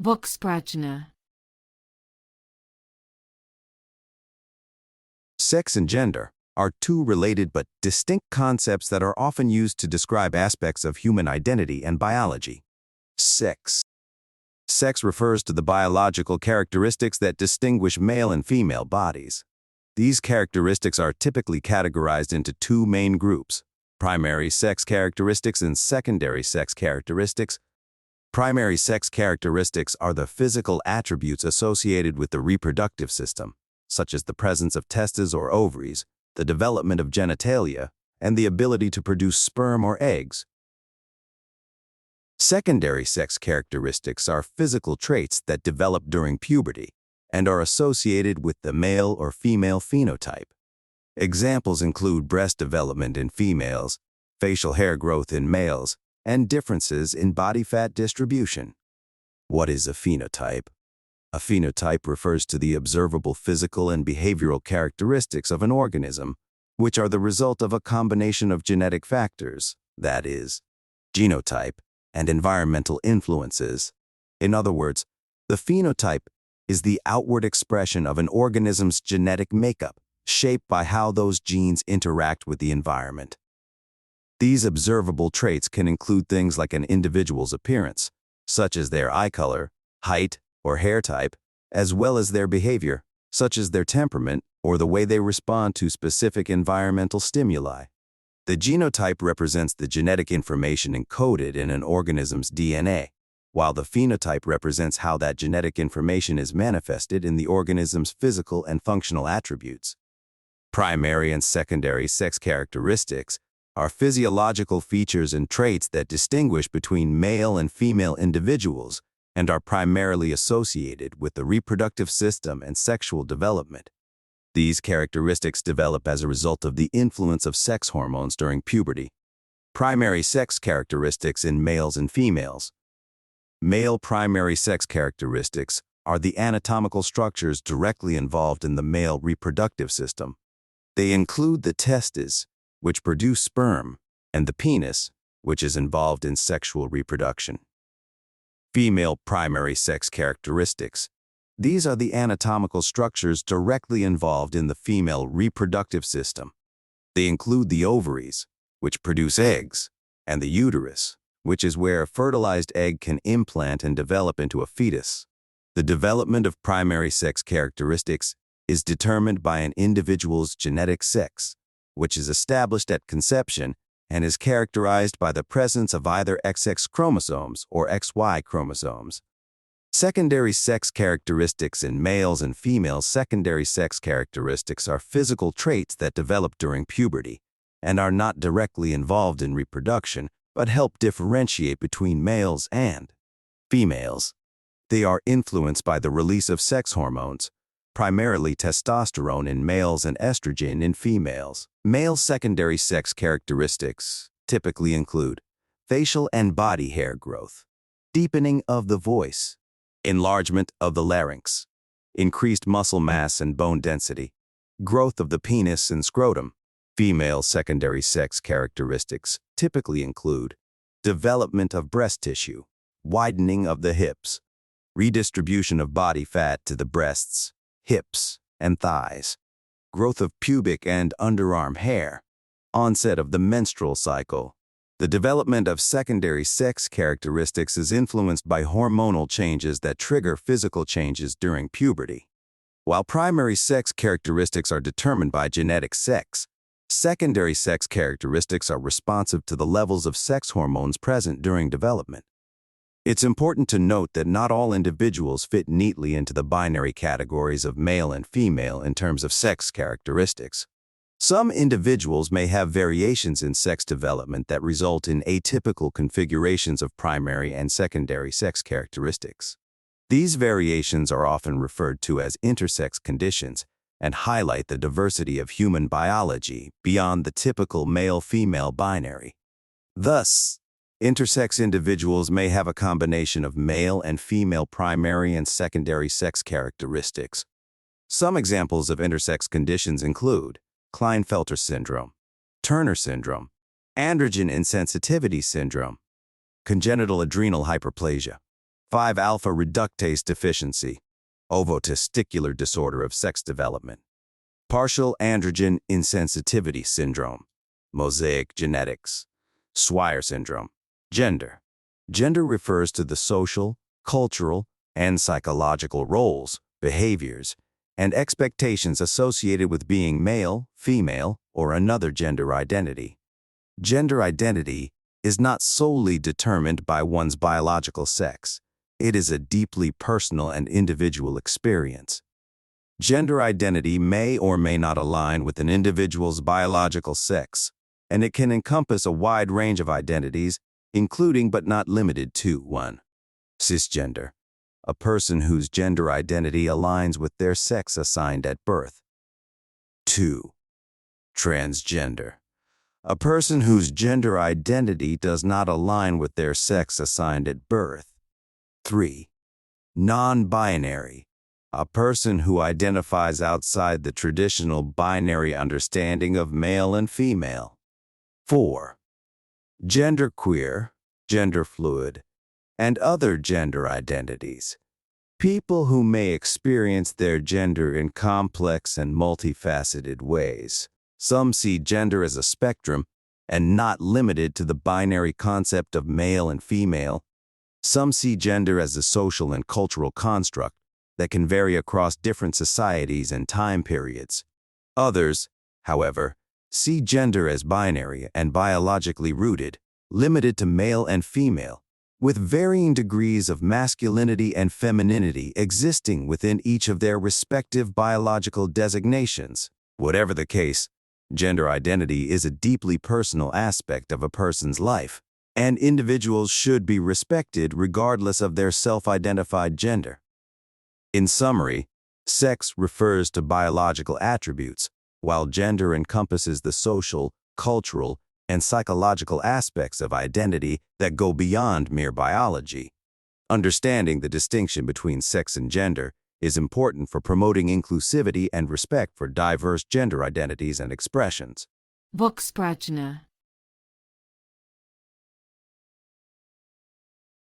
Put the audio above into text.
Voxprajna. Sex and gender are two related but distinct concepts that are often used to describe aspects of human identity and biology. Sex. Sex refers to the biological characteristics that distinguish male and female bodies. These characteristics are typically categorized into two main groups: primary sex characteristics and secondary sex characteristics. Primary sex characteristics are the physical attributes associated with the reproductive system, such as the presence of testes or ovaries, the development of genitalia, and the ability to produce sperm or eggs. Secondary sex characteristics are physical traits that develop during puberty and are associated with the male or female phenotype. Examples include breast development in females, facial hair growth in males, and differences in body fat distribution. What is a phenotype? A phenotype refers to the observable physical and behavioral characteristics of an organism, which are the result of a combination of genetic factors, that is, genotype, and environmental influences. In other words, the phenotype is the outward expression of an organism's genetic makeup, shaped by how those genes interact with the environment. These observable traits can include things like an individual's appearance, such as their eye color, height, or hair type, as well as their behavior, such as their temperament or the way they respond to specific environmental stimuli. The genotype represents the genetic information encoded in an organism's DNA, while the phenotype represents how that genetic information is manifested in the organism's physical and functional attributes. Primary and secondary sex characteristics are physiological features and traits that distinguish between male and female individuals and are primarily associated with the reproductive system and sexual development. These characteristics develop as a result of the influence of sex hormones during puberty. Primary sex characteristics in males and females. Male primary sex characteristics are the anatomical structures directly involved in the male reproductive system. They include the testes, which produce sperm, and the penis, which is involved in sexual reproduction. Female primary sex characteristics. These are the anatomical structures directly involved in the female reproductive system. They include the ovaries, which produce eggs, and the uterus, which is where a fertilized egg can implant and develop into a fetus. The development of primary sex characteristics is determined by an individual's genetic sex, which is established at conception and is characterized by the presence of either XX chromosomes or XY chromosomes. Secondary sex characteristics in males and females. Secondary sex characteristics are physical traits that develop during puberty and are not directly involved in reproduction, but help differentiate between males and females. They are influenced by the release of sex hormones, primarily testosterone in males and estrogen in females. Male secondary sex characteristics typically include facial and body hair growth, deepening of the voice, enlargement of the larynx, increased muscle mass and bone density, growth of the penis and scrotum. Female secondary sex characteristics typically include development of breast tissue, widening of the hips, redistribution of body fat to the breasts, hips, and thighs, growth of pubic and underarm hair, onset of the menstrual cycle. The development of secondary sex characteristics is influenced by hormonal changes that trigger physical changes during puberty. While primary sex characteristics are determined by genetic sex, secondary sex characteristics are responsive to the levels of sex hormones present during development. It's important to note that not all individuals fit neatly into the binary categories of male and female in terms of sex characteristics. Some individuals may have variations in sex development that result in atypical configurations of primary and secondary sex characteristics. These variations are often referred to as intersex conditions and highlight the diversity of human biology beyond the typical male-female binary. Thus, intersex individuals may have a combination of male and female primary and secondary sex characteristics. Some examples of intersex conditions include Klinefelter syndrome, Turner syndrome, androgen insensitivity syndrome, congenital adrenal hyperplasia. 5-alpha reductase deficiency, ovotesticular disorder of sex development. Partial androgen insensitivity syndrome, mosaic genetics. Swyer syndrome. Gender. Gender refers to the social, cultural, and psychological roles, behaviors, and expectations associated with being male, female, or another gender identity. Gender identity is not solely determined by one's biological sex. It is a deeply personal and individual experience. Gender identity may or may not align with an individual's biological sex, and it can encompass a wide range of identities, including but not limited to 1. Cisgender, a person whose gender identity aligns with their sex assigned at birth. 2. Transgender, a person whose gender identity does not align with their sex assigned at birth. 3. Non-binary, a person who identifies outside the traditional binary understanding of male and female. 4. Genderqueer, gender fluid, and other gender identities. People who may experience their gender in complex and multifaceted ways. Some see gender as a spectrum and not limited to the binary concept of male and female. Some see gender as a social and cultural construct that can vary across different societies and time periods. Others, however, see gender as binary and biologically rooted, limited to male and female, with varying degrees of masculinity and femininity existing within each of their respective biological designations. Whatever the case, gender identity is a deeply personal aspect of a person's life, and individuals should be respected regardless of their self-identified gender. In summary, sex refers to biological attributes, while gender encompasses the social, cultural, and psychological aspects of identity that go beyond mere biology. Understanding the distinction between sex and gender is important for promoting inclusivity and respect for diverse gender identities and expressions. Vox Prajna